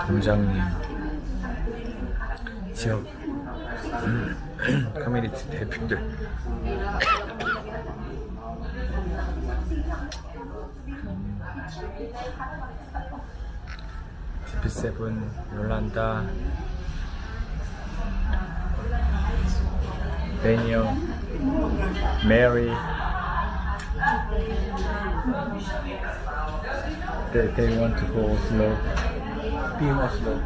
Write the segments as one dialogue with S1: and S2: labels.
S1: 본장님 지역 커뮤니티 대표들 CP7 롤란다 데니얼 메리 they want to go slow.
S2: Be more slow.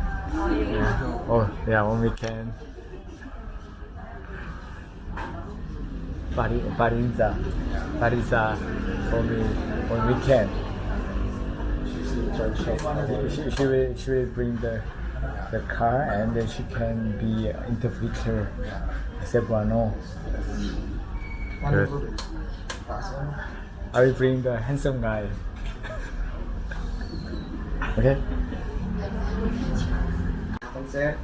S1: Yeah. Oh, yeah, when we can. Pariza for me when we can. She will bring the car and then she can be interpreter. Cebuano. Good. I will bring the handsome guy. Okay?
S2: Sir.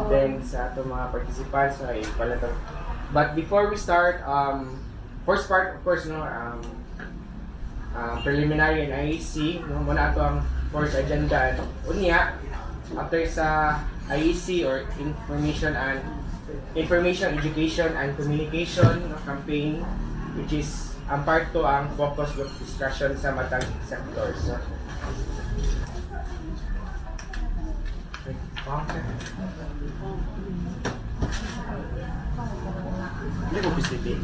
S2: Then sa ato mga participants ay palato. But before we start, first part of course no preliminary and IEC no muna ato ang first agenda unya after sa IEC or information education and communication no, campaign which is ang part to ang focus group discussion sa matang sectors. No? Ini ko bisiti.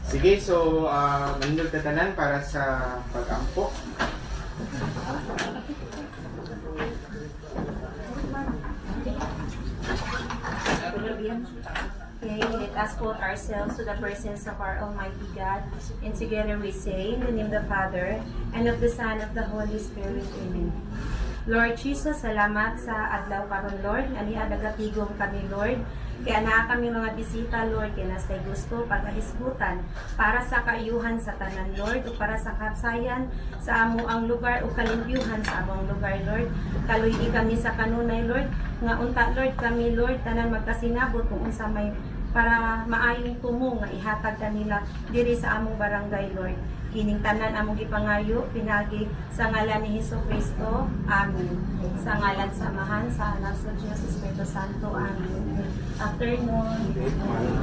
S2: Sige, so manindol ka tanan para sa pag-ampo.
S3: Okay, let us put ourselves to the presence of our Almighty God, and together we say, in the name of the Father, and of the Son, and of the Holy Spirit. Amen. Lord Jesus, salamat sa adlaw karon Lord, nga niadagatigom kami Lord, kaya naa kami mga bisita Lord, kaya nastay gusto pagkahisgutan para sa kaayuhan sa tanan Lord, o para sa kapsayan sa amo ang lugar o kalimpyuhan sa among lugar Lord. Kaluy kami sa kanunay Lord, nga unta Lord kami Lord, tanan magkasinabot kung unsa may para maayong tumo nga ihatag kanila diri sa among barangay Lord. Kining tanan among gipangayo pinagi sa ngalan ni Hesukristo. Amen. Sa ngalan samahan sa anak sa Diyos Espiritu Santo. Amen. Afternoon.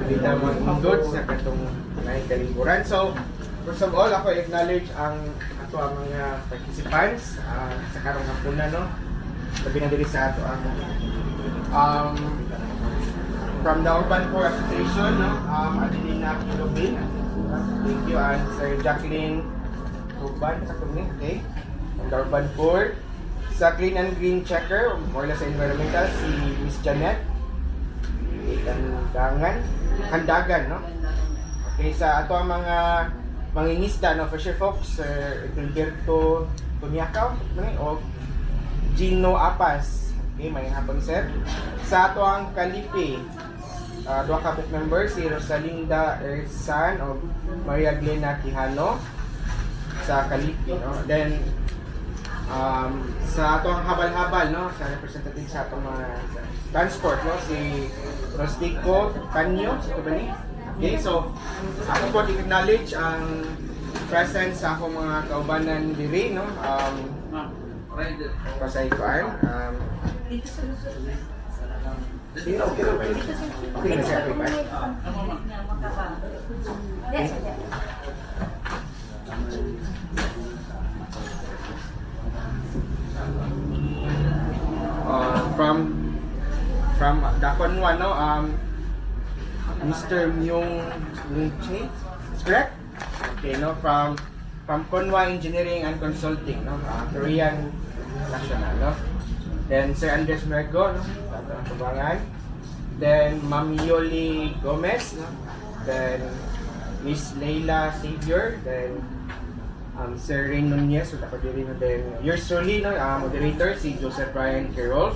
S2: Kita mag-undod sa katong may kalingkuran. So, first of all, ako acknowledge ang ato ang mga participants sa karong hapunan no. Labi na diri sa ato ang from the Urban Poor Association no, Adelina Kilobin. Thank you and Sir Jacqueline Urban sa kami, okay? From the Urban Poor. Sa Clean and Green Checker, more or less sa environmental, si Miss Janet. Kandagan, no? Okay, sa ato ang mga mangingisda, no? Fisher folks, Sir Gilberto Tunyakaw, o Gino Apas. Okay, may hapon, sir. Sa ato ang Kalipi, dua ka book member, si Rosalinda Ersan o Maria Glena Quijano sa Kalipi, no? Then, sa ato ang habal-habal, no? Sa representative sa ato mga transport, no? Si Rostico Tanyo, ito ba ni? Okay, so, ako po acknowledge ang presence sa akong mga kaubanan diri, no? Pasay Farm. Okay na siya, okay ba? From Dakon 1, no? Mr. Myung Che, is correct? Okay, no? From Konwa Engineering and Consulting, no? Korean National, no? Then Sir Andres Mergo, no? Sa Tubangan. Then Ma'am Yoli Gomez, no? Then Miss Leila Xavier, then Sir Rain Nunez, so ako din, then yours truly, no? Moderator, si Joseph Brian Kirolf.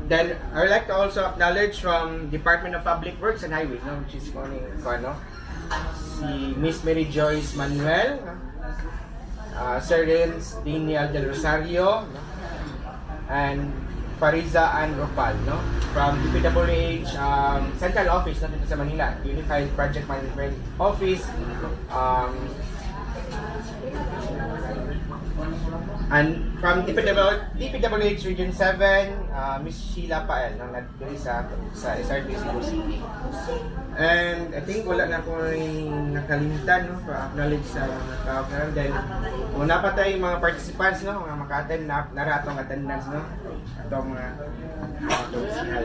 S2: Then I would like to also acknowledge from Department of Public Works and Highways, no? Which is morning, no? Si Miss Mary Joyce Manuel, no? Sir Renz Daniel Del Rosario, no? And Fariza Ann Ropal, no? From DPWH Central Office, no? Dito sa Manila, Unified Project Management Office, and from DPWH Region 7, Miss Sheila Pael, no? Nandito sa SRT Cebu City. And I think wala na akong nakalimutan, no? Pa-acknowledge sa mga tao. Then, una pa tayong mga participants, no? Mga maka-attend na atong attendance, no? Atong mga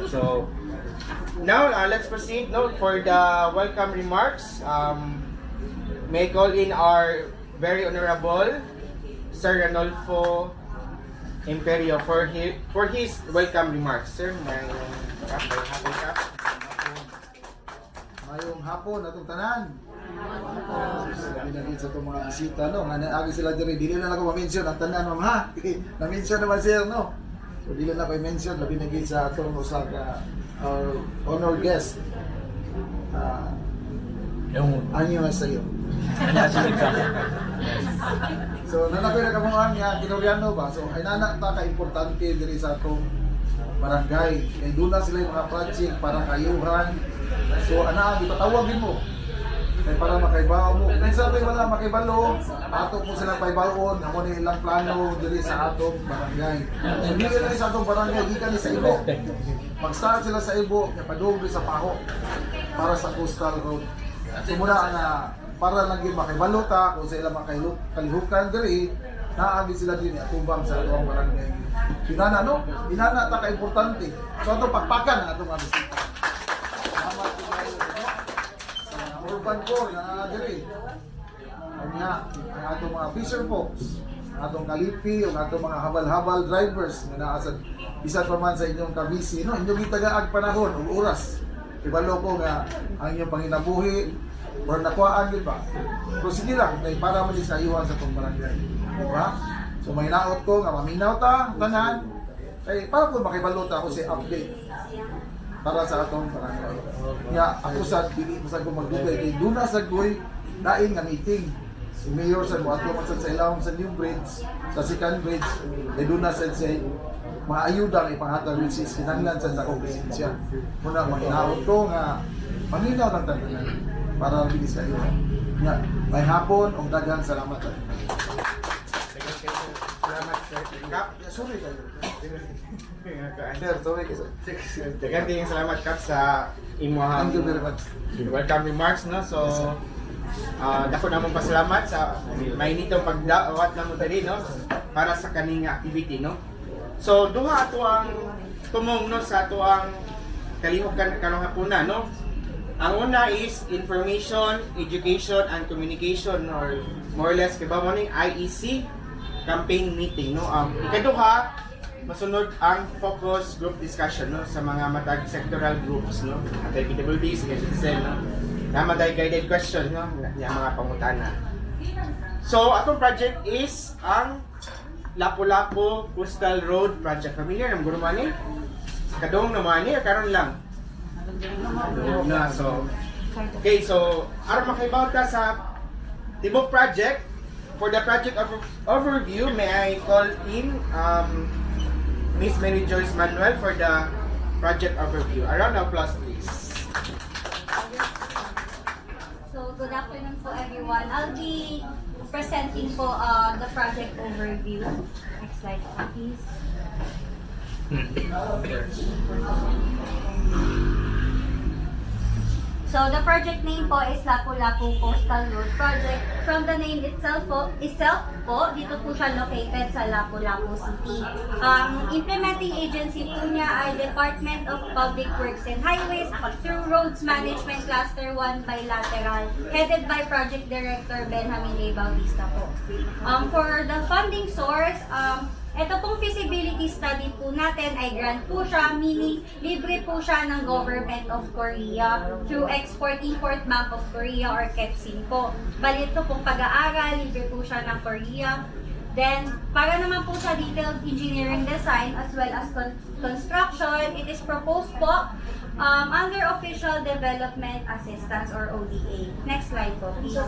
S2: so, now, let's proceed, no? For the welcome remarks, may call in our very honorable Sir Ranolfo Imperio for his welcome remarks. Sir, may hapon ka.
S4: Mayong hapon atong tanan. Pinagin sa itong mga bisita, no? Nga naagi sila diri, dili na ako ma-mention ang tanan, ma'am, ha? Na-mention naman siya, no? So, dili na ako i-mention, labi naging sa atong usa ka honored guest. Anyo nga sa'yo. So, nanakoy na kamuhan nga, Kinoriano ba? So, ay nanak ta ka-importante diri sa atong barangay. Kaya doon na sila yung mga project para kayuhan. So, ipatawagin mo. Kaya para makaibaw mo. Minsan tayo wala makaibalo, ato po silang paibawon, ako na ilang plano diri sa atong barangay. So, dili na sa atong barangay, di ka ni sa Ibo. Mag-start sila sa Ibo, napadung sa Paho para sa Coastal Road. So, muna nga, para lang yung makibalo ta, kung sa ilang makalihukan diri, naagi sila din atubang sa atong barangay. Pinana, no? Pinana ta ka-importante. So, atong pagpakan ang atong mga bisita. Salamat po kayo, no? Sa urban core na diri. Kanya, ang atong mga fisher folks, ang atong kalipi, ang atong mga habal-habal drivers na naasad isa pa man sa inyong kabisi, no? Inyong itagaag panahon o oras. Ibalo ko nga ang inyong panginabuhi or nakuhaan yun ba? Pero sige lang, para mo din sa iwan sa itong barangay. Diba? So may naot ko nga maminaw ta, tanan. Ay, para ko makibalot ako sa update para sa atong barangay. Nga ako sa dili masag ko magdugay kay duna sa goy dain nga meeting. Si Mayor sa mo ato man sa ilawom sa New Bridge, sa second bridge, ay duna sa mga ayuda ng ipanghatag which is kinahanglan sa kompresensya. Muna mahinaot ko nga maminaw ng tanan para bilis kayo. Nga, may hapon o daghang salamat.
S2: Salamat, Sir. Kap,
S4: Sorry kayo.
S2: Sir, sorry kayo. Daghang tayong salamat, Kap, sa imuhang
S4: Thank you very much.
S2: welcome remarks, no? So, dako namang pasalamat sa mainitong pagdawat na mo tadi, no? Para sa kaning activity, no? So, duha ato ang tumong, no, sa ato ang kalihukan karong hapunan, no? Ang una is information, education, and communication, or more or less, kiba mo ning IEC campaign meeting, no? Ikaduha, masunod ang focus group discussion, no, sa mga matag sectoral groups, no? Atay PWD, citizen, no? Na matay guided questions, no? Yung mga pangutana. So, atong project is ang Lapu-Lapu Coastal Road Project. Familiar ng guro mani? Kadong naman ni, karon lang. Na, so, okay, so, aron makaibaw ta sa Tibok Project. For the project overview, may I call in Miss Mary Joyce Manuel for the project overview. A round of applause, please.
S5: So, good afternoon po everyone. I'll be presenting po the project overview. Next slide please. So, the project name po is Lapu-Lapu Coastal Road Project. From the name itself po, dito po siya located sa Lapu-Lapu City. Ang implementing agency po niya ay Department of Public Works and Highways through Roads Management Cluster 1 Bilateral, headed by Project Director Benjamin A. Bautista po. For the funding source, Ito pong feasibility study po natin ay grant po siya, meaning libre po siya ng Government of Korea through Export-Import Bank of Korea or KEPSIM po. Bali ito pong pag-aaral, libre po siya ng Korea. Then, para naman po sa detailed engineering design as well as construction, it is proposed po under Official Development Assistance or ODA. Next slide po, please.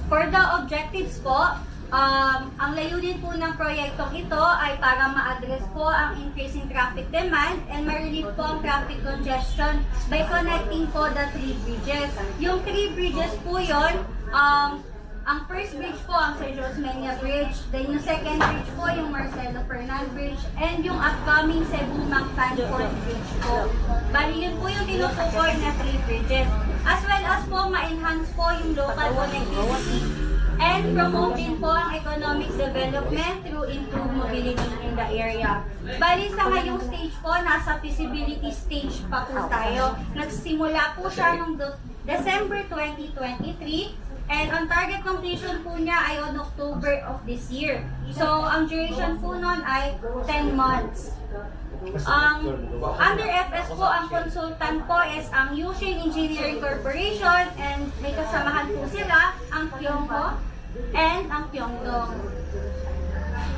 S5: For the objectives po, ang layunin po ng proyektong ito ay para ma-address po ang increasing traffic demand and ma-relieve po ang traffic congestion by connecting po the 3 bridges. Yung 3 bridges po yun, ang first bridge po ang Sir Jose Menia Bridge, then yung second bridge po yung Marcelo Fernan Bridge, and yung upcoming Cebu Mactan Port Bridge po. Bali yun po yung tinutukoy na 3 bridges. As well as po ma-enhance po yung local connectivity and promote din po ang economic development through improved mobility in the area. Bali sa ngayong stage po, nasa feasibility stage pa po tayo. Nagsimula po siya noong December 2023 and ang target completion po niya ay on October of this year. So, ang duration po nun ay 10 months. Under FS po, ang consultant po is ang Yushin Engineering Corporation and may kasamahan po sila ang Kyongho and ang Kyongdong.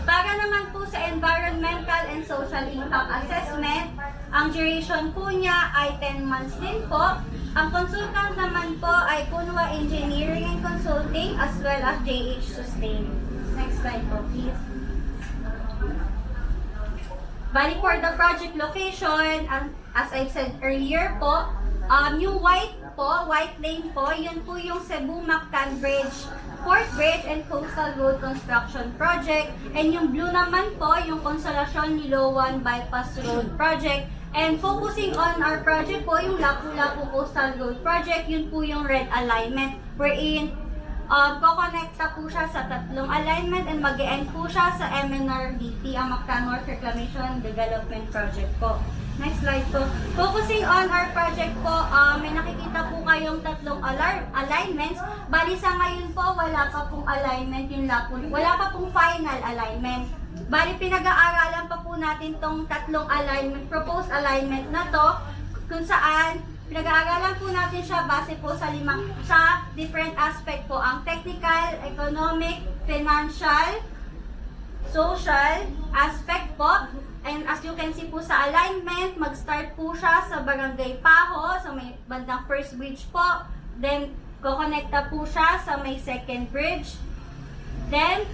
S5: Para naman po sa environmental and social impact assessment, ang duration po niya ay 10 months din po. Ang consultant naman po ay Kunwa Engineering and Consulting as well as JH Sustain. Next slide po, please. Bali for the project location, as I've said earlier po, yung white lane po, yun po yung Cebu Mactan Bridge, Fourth Bridge and Coastal Road Construction Project. And yung blue naman po, yung Consolacion Niloan Bypass Road Project. And focusing on our project po, yung Lapu-Lapu Coastal Road Project, yun po yung red alignment. Wherein, kokonekta po siya sa 3 alignment and mag-e-end po siya sa MNRDP, ang Mactan North Reclamation Development Project po. Next slide po. Focusing on our project po, may nakikita po kayong 3 alignments. Bali sa ngayon po, wala pa pong alignment yung wala pa pong final alignment. Bali pinag-aaralan pa po natin tong 3 alignment, proposed alignment na to, kung saan pinag-aaralan po natin siya base po sa different aspect po, ang technical, economic, financial, social aspect po. And as you can see po sa alignment, mag-start po siya sa Barangay Paho, sa may bandang first bridge po. Then, kokonekta po siya sa may second bridge. Then,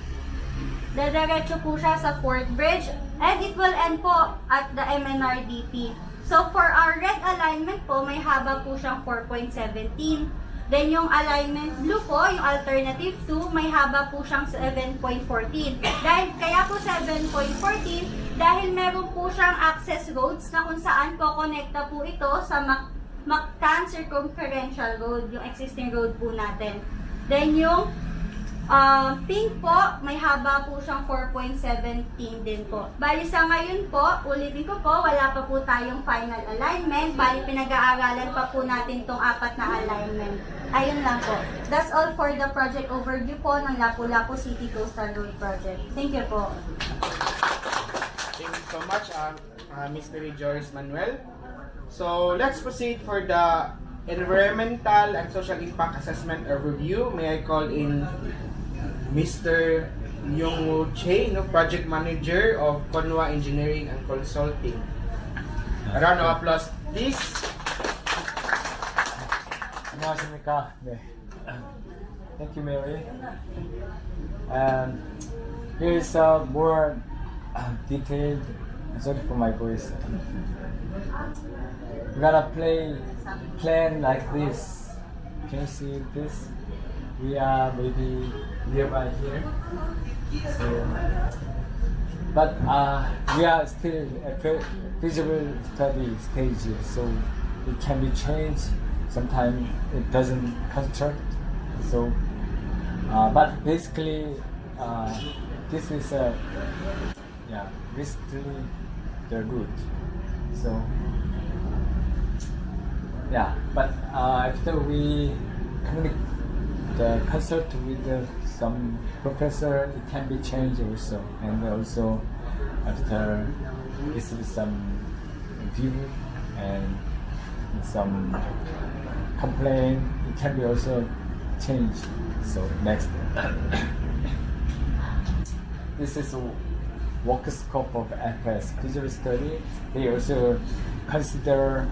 S5: dadiretso po siya sa fourth bridge. And it will end po at the MNRDP. So, for our red alignment po, may haba po siyang 4.17. Then, yung alignment blue po, yung alternative 2, may haba po siyang 7.14. Kaya po 7.14, dahil meron po siyang access roads na kung saan kokonekta po ito sa Mactan Circumferential Road, yung existing road po natin. Then, yung pink po, may haba po siyang 4.17 din po. Bali sa ngayon po, ulitin ko po, wala pa po tayong final alignment. Bali pinag-aaralan pa po natin tong 4 na alignment. Ayun lang po. That's all for the project overview po ng Lapu-Lapu City Coastal Road Project. Thank you po.
S2: Thank you so much, Mr. Joyce Manuel. So, let's proceed for the environmental and social impact assessment overview. May I call in Mr. Yongwoo Che, Project Manager of Kunwa Engineering and Consulting. A round of applause, please.
S1: 안녕하십니까. 네. Thank you, Mary. Here is a more detailed. Sorry for my voice. We're gonna plan like this. Can you see this? We are maybe nearby here. So, but we are still at feasible study stage, so it can be changed. Sometimes it doesn't construct. So, but basically, this is basically the route. So, but after we consult with the some professor it can be changed also, and also after receive some view and some complaint, it can be also changed. So next, this is a work scope of FS visual study. They also consider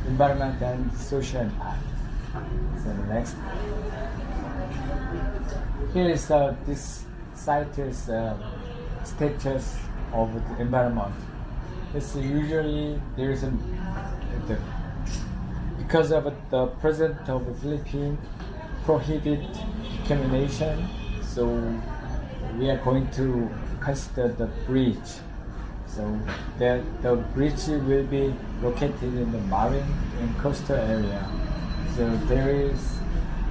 S1: environment and social impact. So next, here is this site is status of the environment. It's usually there is because of the president of the Philippines prohibit discrimination, so we are going to consider the bridge. So the bridge will be located in the marine and coastal area. So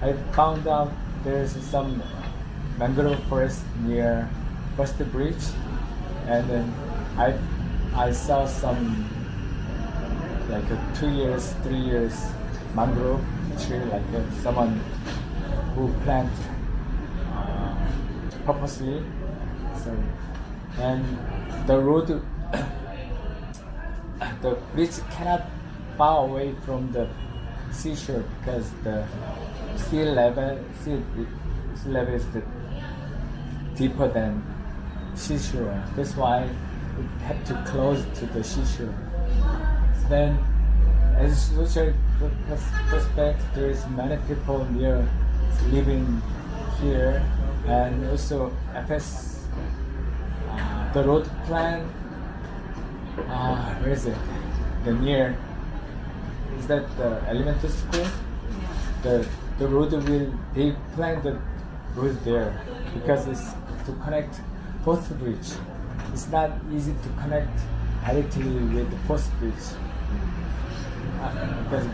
S1: I found out there is some mangrove forest near first bridge, and then I saw some like 2 years, 3 years mangrove tree, like someone who plant purposely. So and the road, the bridge cannot far away from the seashore because the sea level is deeper than seashore. That's why we have to close to the seashore. Then, as a social prospect, there is many people near living here, and also FS. The road plan. Where is it? The near. Is that the elementary school? The road they plan the road there because it's to connect Fourth Bridge. It's not easy to connect directly with the Fourth Bridge because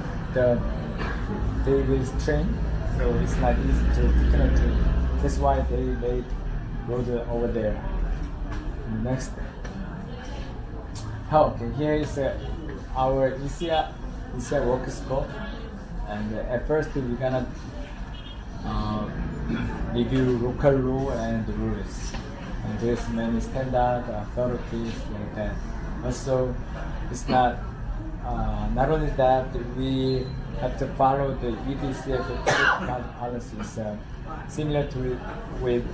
S1: they will strain, so it's not easy to connect it. That's why they made road over there. Next. Okay, here is our ECA work scope, and at first we're gonna review local law and rules. And there's many standard authorities like that. Also, it's not only that we have to follow the EDCF credit policies similar to with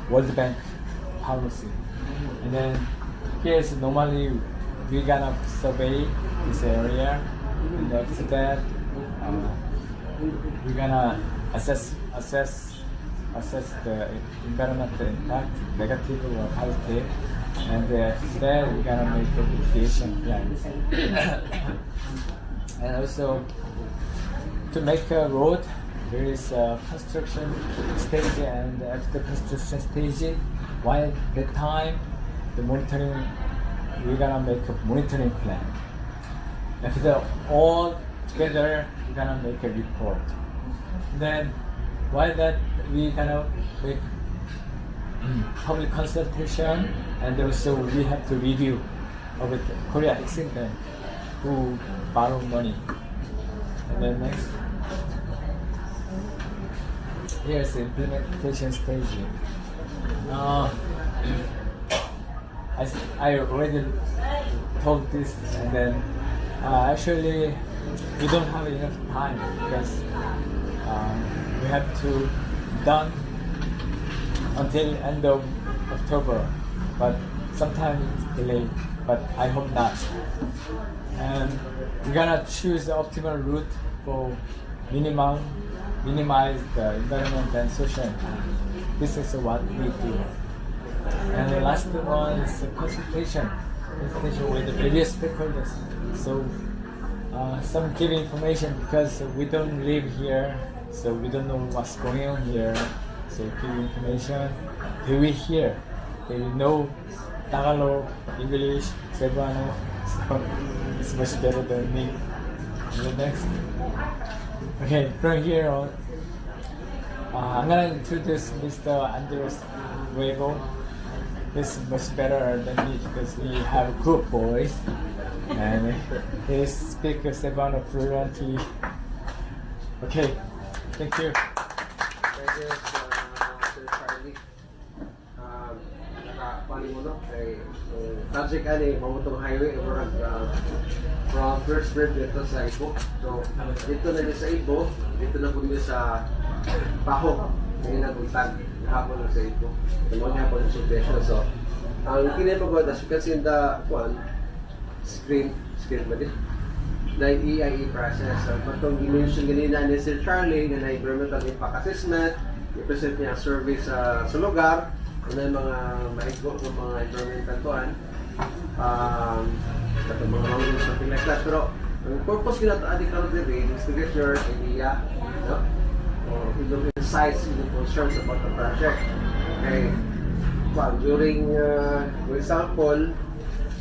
S1: World Bank policy. And then here's normally we're gonna survey this area, and after that we're gonna assess the environmental impact, negative or positive, and after that we're gonna make the mitigation plans. And also to make a road, there is a construction stage, and after construction stage, while the time the monitoring, we're gonna make a monitoring plan. After all together, we're gonna make a report. Then while that, we gonna make public consultation, and also we have to review of it, Korea Exim Bank who borrow money. And then next, here's the implementation stage. I already told this, and then actually we don't have enough time because we have to done until end of October, but sometimes it's delayed, but I hope not. And we're gonna choose the optimal route for minimize the environment and social impact. This is what we do. And the last one is consultation with the various stakeholders. So some give information because we don't live here, so we don't know what's going on here. So give information. They will hear. They will know Tagalog, English, Cebuano. So it's much better than me. And the next. Okay, from here on, I'm gonna introduce Mr. Andres Nuevo. He's much better than me because he have good voice and he speaks Cebuano fluently. Okay, thank you.
S2: Thank you.
S6: mo no kay project ani mamutong highway over from First Bridge dito sa Ibo. So dito na din sa Ibo, dito na po din sa Paho. Ngayon na buntag hapon na sa Ibo. Tumon hapon yung subvention. So ang kinapagod as you can see in the screen ba din? Na EIE process. So patong i-mention ganina ni Sir Charlie na environmental impact assessment, i-present niya ang survey sa lugar, ano yung mga mahigop ng mga environmental kuan, katong mga mountains, something like that. Pero ang purpose ginataan ni Carol Dere is to get your idea, no? Or yung insights, yung concerns about the project. Okay. During, for example,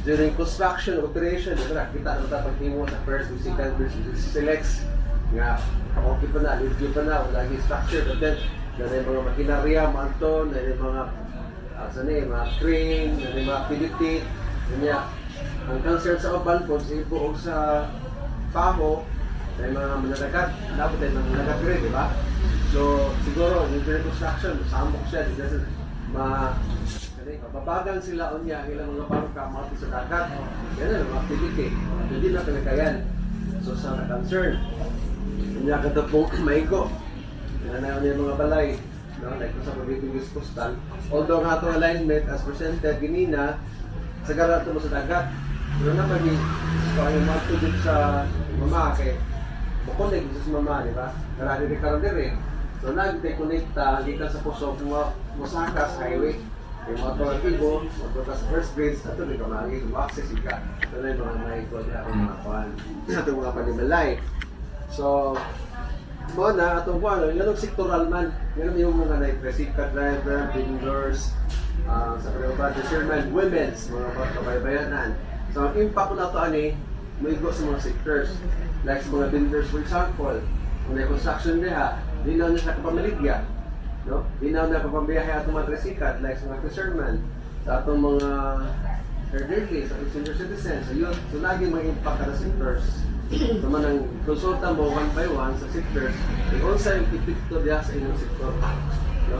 S6: during construction operation, kita na dapat mo sa first, second, selects nga okay pa na, review pa na, wala yung structure, but then na yung mga makinarya, manton, na yung mga mga crane, na yung mga activity, kanya ang concern sa uban po, sa ibuog sa Paho, na yung mga mananagat, dapat yung mga mananagat rin, di ba? So, siguro, yung during construction, samok siya, di kasi mababagan sila o niya ilang mga parang mati sa dagat. Yan ang mga activity. Hindi na pinakayan. So sa concern, niya kada po maigo. Yan na yung mga balay. No? Like sa Provincial News Postal. Although nga itong alignment as presented, ginina, sa gara ito mo sa dagat. Pero naman kung yung mga tubig sa mama, kay bukonig sa mama, di ba? Karani rin karoon din. So nag-dekonekta, dito sa Pusok, Mosakas Highway. Yung mga Toratigo, mga first grades, ito rin kamari, yung access ka. Ito na yung mga naikot na akong mga kuhan. Ito mga panimalay. So, muna, itong kuhan, yun yung sectoral man. Yun yung mga na-presikat driver, vendors, sa Pagkabad, chairman, women's, mga kabaybayanan. So, ang impact ko na ito, may go sa mga sectors. Like sa mga vendors, for example, kung may construction niya, di na niya sa kapamaligya. No? Dinaw na kapambiyahe atong mga tresikat, like sa mga fishermen, sa atong mga elderly, sa senior citizens, sa youth, so laging may impact kada sectors. So man ang konsulta mo one by one sa sectors, i-onsa yung epekto diya sa inyong sektor. No?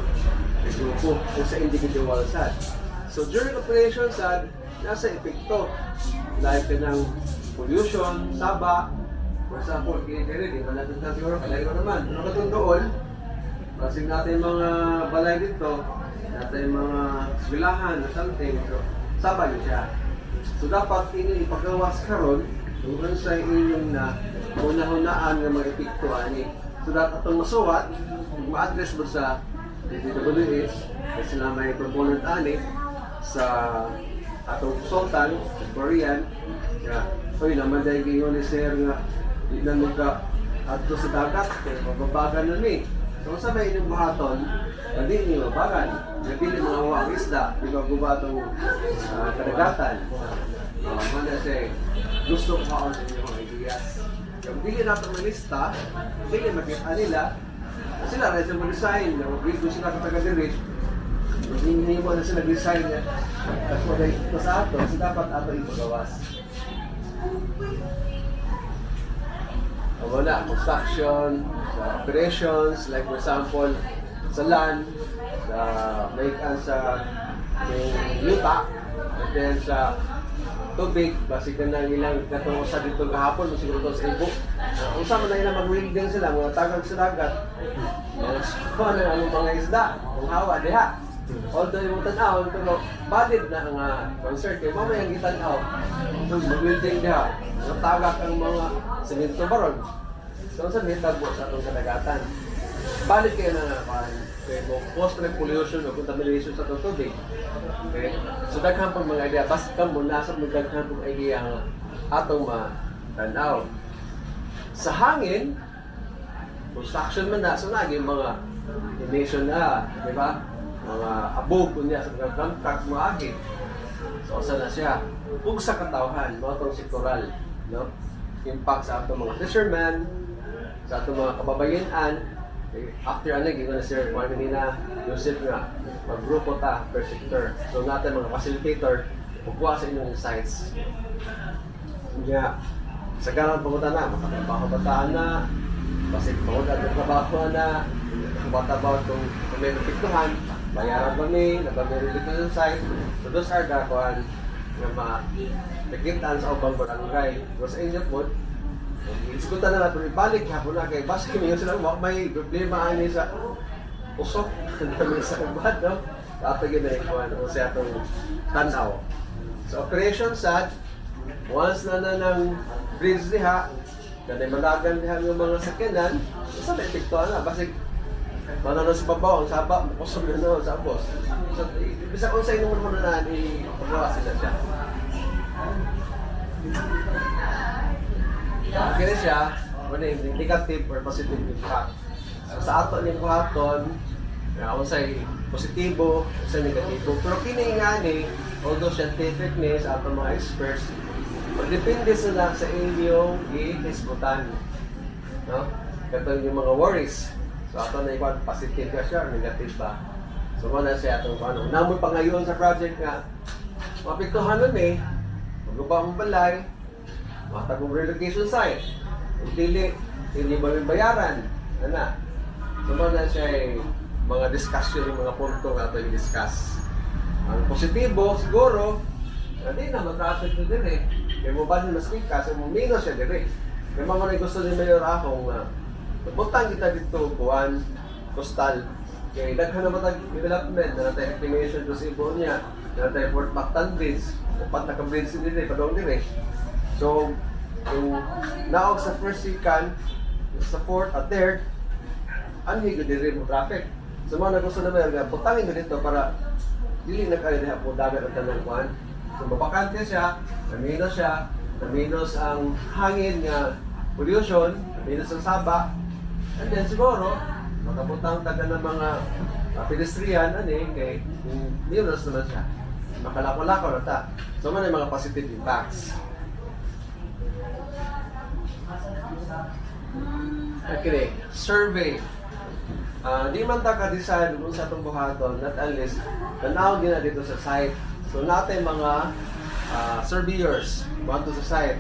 S6: Grupo, o sa individual sad. So during operation sad, nasa epekto. Like ng pollution, saba, for example, kini-kiri, di ba natin siguro, kalayo naman. Ano katong doon, kasi natin mga balay dito, natin mga swilahan or something, so saba yun siya. So dapat ini ipagawas karon kung ano sa inyong na una-hunaan ng mga epekto ani. So dapat itong masuwat, ma-address mo sa DPWH, kasi sila may proponent ani sa atong sultan, sa Korean, kaya, oy naman dahil ngayon ni Sir nga, di na ka ato sa dagat, kaya mababagan na ni. So sa may inyong buhaton, hindi niyo mabagan. Napili mga huwag isda, di ba gubatong kadagatan. Manda siya, gusto ko kaon sa inyong mga ideas. Kung hindi natin malista, hindi makita nila, sila rin sa mag-design, gusto sila kataga-direct, hindi mo na sila design niya. Tapos wala ito sa ato, kasi dapat ato ipagawas. Wala, construction, sa operations, like for example, sa land, sa maikan sa yuta, and then sa tubig, basikan na nilang katong sa dito kahapon, siguro ito sa Ibo. Kung saan na nila mag-welding sila, mga tagag sa dagat, kung ano ang mga isda, kung hawa, diha. Although yung tanaw, pero valid na ang concert, kaya mamaya ang itanaw, kung mag-welding diha, natagak ang mga semento baron. So, saan hitag mo sa itong kadagatan? Valid kayo na post-pollution o contamination sa itong tubig. Okay? So, daghang pang mga idea. Basta ka mo, nasa mo daghang pang idea ang atong matanaw. Sa hangin, construction man na, so naging mga emission na, di ba? Mga abog niya sa mga contracts, mga agit. So, saan na siya? Ug sa katawhan, mga itong sektoral, no? Impact sa atong mga fishermen, sa atong mga kababayan. After ano, gina na Sir Juan Menina, Joseph nga, maggrupo ta per sector. So natin mga facilitator, pagkuha sa inyong insights. Kaya, sa ganang pangutan na, makapagpapabataan na, kasi pangutan ng trabaho na, kumatabaw itong may napiktuhan, bayaran kami, nagpamili dito sa site, So those are the kuan nga makikitaan sa ubang barangay. So sa inyo po, iskutan na natin ibalik hapon na kay basta kami yung sila may problema ani sa usok namin sa ubad, no? Dapat yun na ikuan o sa atong tanaw. So operation sad, once na ng bridge diha, na malagan diha yung mga sakyanan, sa may epektuhan na, basig manano sa babaw, ang saba, kusog na sa boss. So, bisa kung sa inyo mo na ipagawa sila siya. Kaya siya, ano yung negative or positive impact. So, sa ato yung buhaton, kung sa'y positibo, sa negatibo. Pero kiningani, although scientific ni sa ato mga experts, depende sila sa inyong i-hisbutan. No? Katong yung mga worries. So ato na ikuan positive ka siya or negative ba? So mo na siya atong ano. Namoy pa ngayon sa project nga mapiktuhan nun magubah ang balay, matagong relocation site. Kung hindi ba may bayaran? Ana. So mo na siya mga discussion, yung mga punto nga ato i-discuss. Ang positibo siguro, hindi na mag-traffic na din Kaya mo ba mas kasi mo minus siya din Kaya mga gusto ni Mayor akong butang kita dito, kuwan, coastal. Kaya daghan na matag development, na natin reclamation to sa ibo niya, na natin Fort Mactan Bridge, upat na ka-bridge din padong din So, yung naog sa first, second, sa fourth, at third, anhig din rin mo traffic. So mga gusto na Mayor, butangin mo dito para dili na kayo na po dagat ang tanong kuwan. So mabakante siya, na-minus ang hangin nga pollution, na-minus ang saba, and then siguro, makabutang taga ng mga pedestrian, kay minus naman siya. Makalako-lako na ta. So man yung mga positive impacts. Okay, survey. Di man ta ka-decide kung sa itong buhaton, not unless tanaw din na dito sa site. So natin mga surveyors, buhaton sa site.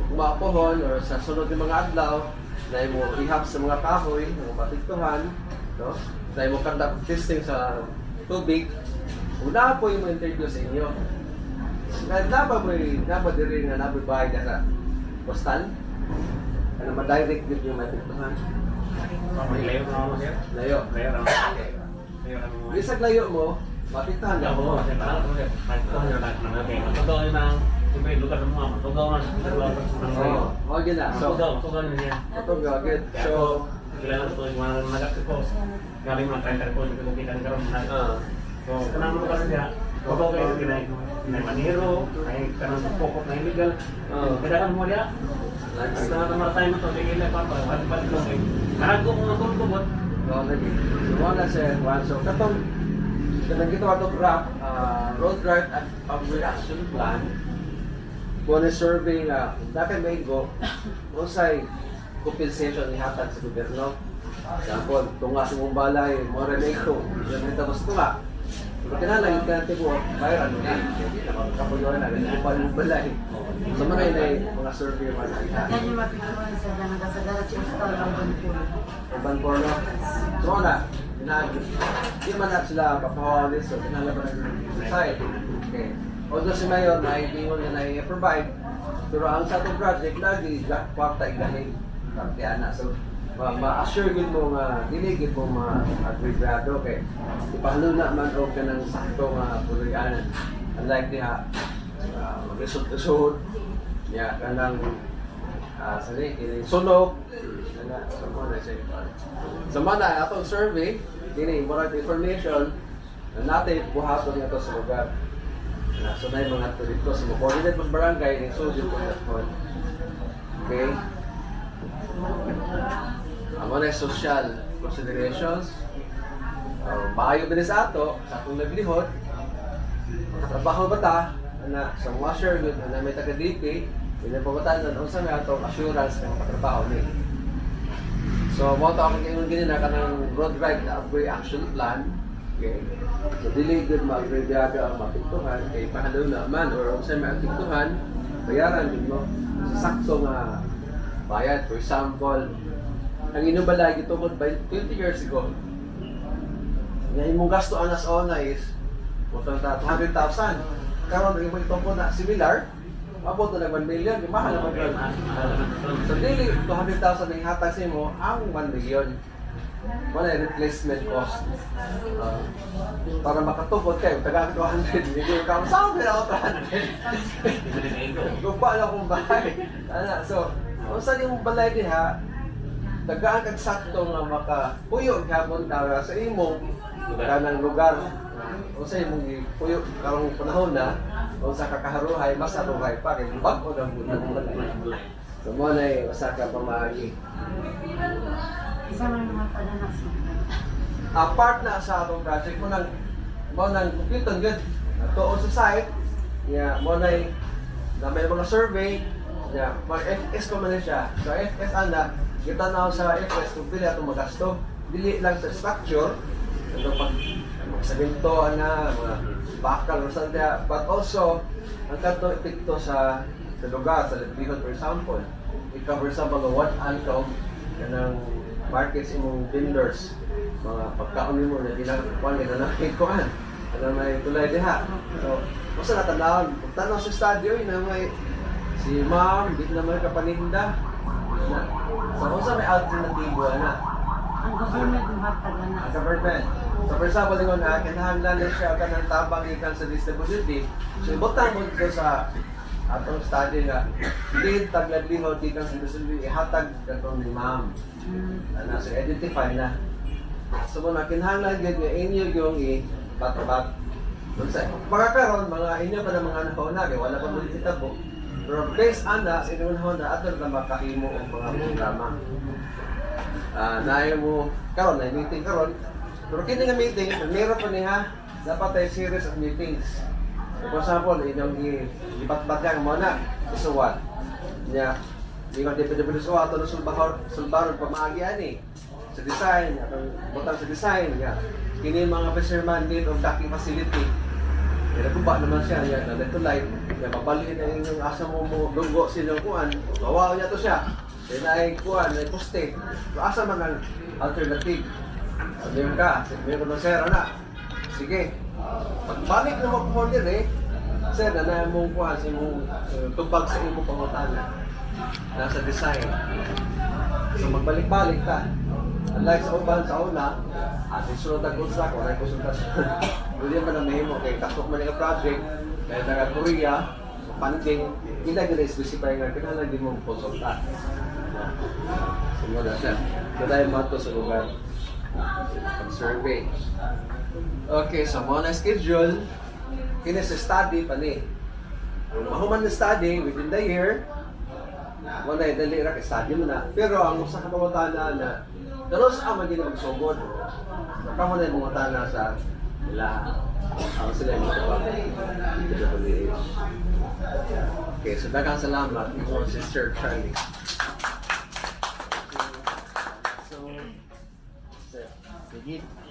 S6: Kung maapohon or sa sunod ng mga adlaw, na mo ihap sa mga kahoy, mga patiktuhan, no? Na mo conduct testing sa tubig, una po yung interview sa inyo. Dapat din na nabibahay ka sa postal, na ma-direct din yung matiktuhan.
S7: Layo na ako sir.
S6: Layo.
S7: Layo na ako. Layo na ako.
S6: Isag layo mo, matiktuhan ka mo.
S7: Kasi parang ako sir. Pagkuhan nyo lahat ng okay. Matugaw nyo ng siyempre lugar ng mga matugaw na.
S6: Oo, yun na. So,
S7: Matugaw nyo niya.
S6: matugaw, good. So,
S7: kilala ko yung mga nagakit ko. Galing mga trainer ko, hindi ko kita ng karoon na. So, kanang lugar niya, matugaw kayo kinay maniro, ay kanang pokok na illegal. Kadakan mo niya. Sa tayo mo ito, tingin na pa, pati-pati lang kayo. Karago kung natulog ko ba?
S6: so wala siya, so katong gito ato graph, road drive at public action plan. Kung survey nga, dapat may go, kung sa'y compensation ihatag sa gobyerno. Example, tunga sa mong balay, more na ikaw, yan may tapos tunga. Kung kinalang yung kanante mo, bayaran mo na. Hindi na magkapuluhan na, ganyan mong balay. So manay na yung mga survey mo na ihatag.
S8: Yan yung mapipilihan sa nagasadala sa install ng Banpur.
S6: Urban porno. So na, di man na sila papahawalis so pinalaban ng society. Okay. Although si Mayor na ibingon niya na i-provide, pero ang sa itong project lagi, kwarta igahin. Kaya na. So, ma-assure yun mo nga, diligid mo ma-agregrado kay ipahalo na man o ka ng sakto nga puluyanan. Unlike diha, mag-result-result, yeah, kanang sunog, so mana atong survey, dini more information na natin buhaton nga to sa lugar. So na yung mga dito sa mga coordinate ng barangay, yung social coordinate. Okay? Amo na social considerations. Maayo din sa ato, sa atong naglihod, trabaho ba ta, na sa washer, na may taga-DP, pinapabatan na sa may atong assurance ng katrabaho ni. So, mo ito akong ingon ganyan na kanang road drive na upgrade action plan. Okay? So, dili good ma-upgrade ang mapiktuhan, kay pahalo na man, or kung saan may apiktuhan, bayaran din mo. So, sakto nga bayad. For example, ang inyong balay ito 20 years ago. Nga imong gasto anas ona is Punta na 200,000. Karon imo itong po na similar, abot na 1 million, di mahal naman yun. So daily 200,000 ang hatag sa imo ang 1 million. Wala yung replacement cost. Para makatupot kayo, taga 200, hindi ka saan na ako 300. Gupa na akong bahay. So, kung saan yung balay diha, tagaan kag sakto nga makapuyo gapon ka sa imong kanang lugar. O sa imong puyo karong panahon na, o sa kakaharuhay, mas haruhay pa kay bag-o ng balay. So mo na usa ka pamaagi.
S8: Isa man naman pala na sa
S6: Apart na sa atong project mo nang computer good. Tuon sa site, mo na may mga survey, mag FS ko man siya. So FS ana, kita na sa FS kung pila itong magasto. Dili lang sa structure, ito pag magsaginto na, mga bakal or sanda, but also ang kanto epekto sa lugar, sa livelihood for example. I-cover sa mga what ancom kanang markets imong vendors, mga pagkaon mo na ginagawa nila na kuan. Ano may tulay diha. So, basta natanawon, tanaw sa stadium na may si ma'am, di na may kapaninda. So, kung sa may alternative na.
S8: ang government ng hatagan na.
S6: Ang government. So, for example, lingon na, kinahanglan na siya ka ng tabang ikan sa distribution. So, ibutang mo dito sa atong study nga, hindi taglabingon di kang sinusunod, ihatag katong ni ma'am. So, identify na. So, muna, kinahanglan yun nga inyo yung i-bat-bat. Mga karon, mga inyo pa ng mga nauna, wala pa muli itabo. Pero based on that, sa inyong nauna, ato na makahimo ang mga programa. Naayon mo, karon na meeting karon. Pero kini nga meeting, meron pa niya, dapat ay series of meetings. For example, inyong ibat-bat yan mo na, isuwat. Nya, hindi ko depende sa ato na sulbaron pamaagyan eh. Sa design, atong butang sa design, kini mga fisherman need of docking facility. Nagkuba naman siya, na dito light, mabalik na inyong asa mo dunggo silang kuan, bawaw niya to siya. Then ay kuan, ay poste. Asa man ang alternative? Sabihin ka, sabihin ko ng sir, na. Sige, pagbalik na mag-order sir, na mong kuhan sa imong tupag sa imong pangutana. Nasa design. So magbalik-balik ka. Unlike sa uban sa una, ating sunod ang construct, wala yung konsultasyon. Hindi man ang mahimo kay takot man yung project, kaya taga Korea, funding, hindi na specify nga, kailangan din mong konsulta. So muna siya. So dahil mato sa lugar, pag-survey. Okay, so muna schedule, kini sa study pa ni. Kung mahuman na study within the year, wala yung dali ra study mo na. Pero ang usa ka pangutana na dalos ang maging magsugod. Kamo na yung pangutana sa nila. Ang sila yung mga okay, so daghang salamat. Ito si Sir Charlie.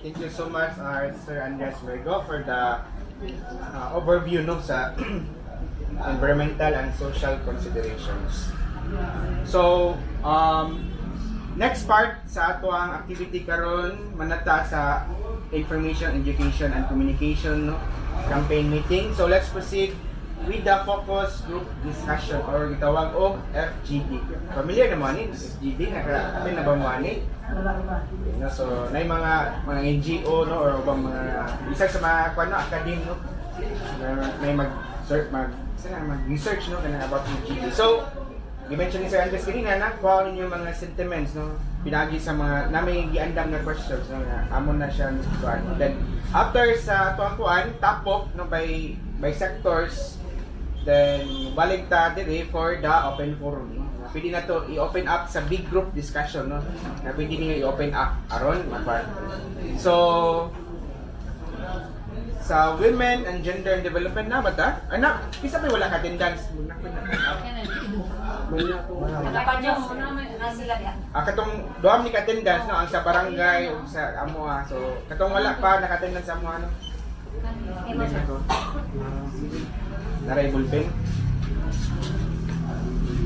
S2: Thank you so much, Sir Andres Vergo, for the overview no, sa environmental and social considerations. So, next part sa ato ang activity karon manata sa information, education, and communication no, campaign meeting. So, let's proceed with the focus group discussion or gitawag og FGD. Familiar naman ni FGD, nakarating na ba mo ani? No, so nay mga NGO no or ubang mga isa sa mga kuno academic no may mag-research no kana about FGD. So i-mention ni Sir Andres kanina na kuha ninyo mga sentiments no pinagi sa mga namay giandam na questions no na amon na siya kuan. Then after sa tuang kuan tapok no by sectors. Then, balik ta dire for the open forum. Pwede na to i-open up sa big group discussion, no? Na pwede niyo i-open up aron mapart. So, sa women and gender and development na ba ta? Anak, isa pa wala ka attendance. Katong duam ni ka attendance no ang sa barangay o sa amo so katong wala pa naka-attendance sa amo ano. Naray bulpen.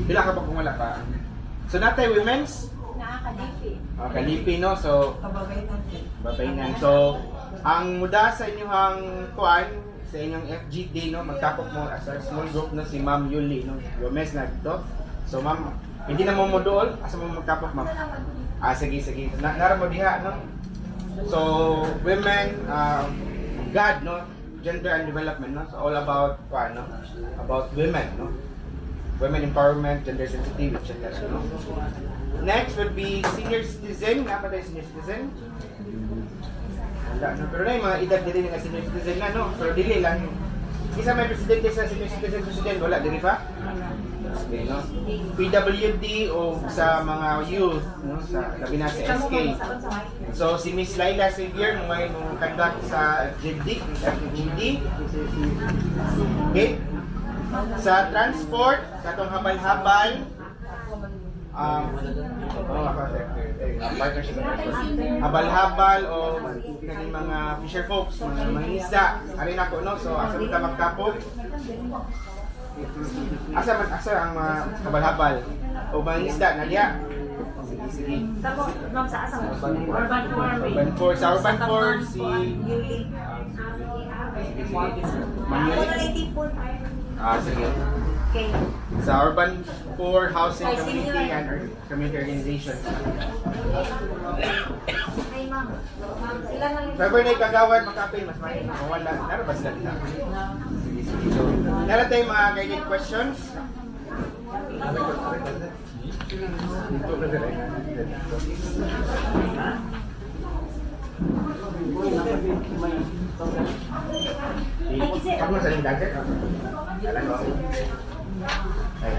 S2: Pila ka ba kung wala pa? So natay women's?
S5: Nakakalipi.
S2: Kalipi no. So babay nan. So ang muda sa inyong kuan sa inyong FGD, no, magtapok mo as a small group, no, si Ma'am Yuli, no, Gomez na dito. So, Ma'am, hindi na mo dool, asa mo magtapok, Ma'am? Sige. Nara mo diha, no? So, women, God, no, gender and development, no, so all about, about women, no, women empowerment, gender sensitive, etc., no. Next would be senior citizen. Nga ba tayo senior citizen? Wala, no? Pero na yung mga edad dili nga senior citizen na, no? Pero dili lang. Isa may presidente sa senior citizen president, wala, dili pa? Okay, no? PWD o sa mga youth, no? Sa labi na sa SK. So, si Miss Laila Xavier, may conduct sa FGD. Okay? Sa transport, sa itong habal-habal, habal-habal o kaning mga fisher folks, mga isda, arin ako, no? So, asa kita magtapog? Asa ang mga habal-habal o mga isda, nagya? Sige.
S3: Ma'am, sa asang
S2: Urban 4. Sa Urban 4, si... Sige.
S3: Okay.
S2: Sa Urban 4 Housing Community and Community Organization.
S3: Ay, ma'am. Sila na yung...
S2: Pwede na ikagawad, makapil, mas may mawala. Naro ba sila nila? Sige. So, nara tayong mga guided questions. Kamu sa dagat? Jalan ko. Ay.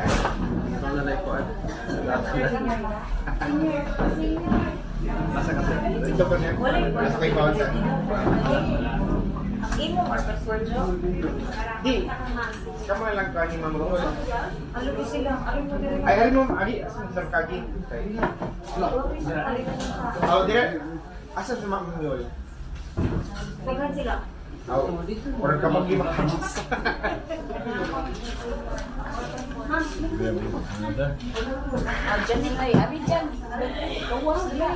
S6: Ito na like ko.
S2: Ito ko niya. Nasa kay Paul sa.
S3: Imo or password nyo?
S2: Di. Kamu lang ka ni Ma'am Rose.
S3: Ano po sila? Ano mo din?
S2: Ay, hari mo, ari, asa mo sa kagi? Oh, dire. Asa sa Ma'am Yol?
S3: Paghan sila.
S2: Oh, or kapag di makakagis.
S8: Diyan nila eh. Abi dyan. Kawas nila.